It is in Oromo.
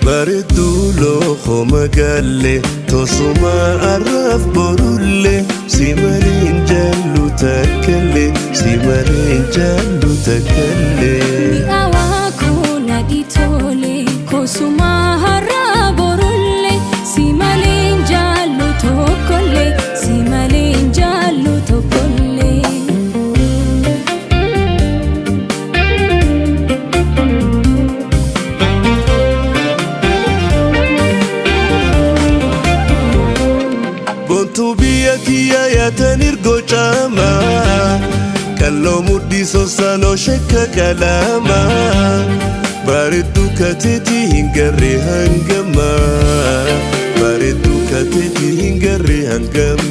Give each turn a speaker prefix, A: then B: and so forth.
A: bareedduu lookoo magaallee tosuma arraaf borullee si malee hin jaallu takkallee si malee hin jaallu takkallee.
B: Mi'aawaa koona dhiitoolee kosuma har'aa borullee si malee hin jaallu tokkollee si malee hin jaallu tokkollee.
A: Bontuu biyya kiyya yaatan irgoo caamaa kalloo mudhii soosaaloo shakka qalaamaa bareedduu kateetii hin garree hangamaa bareedduu kateetii hin garree hangamaa.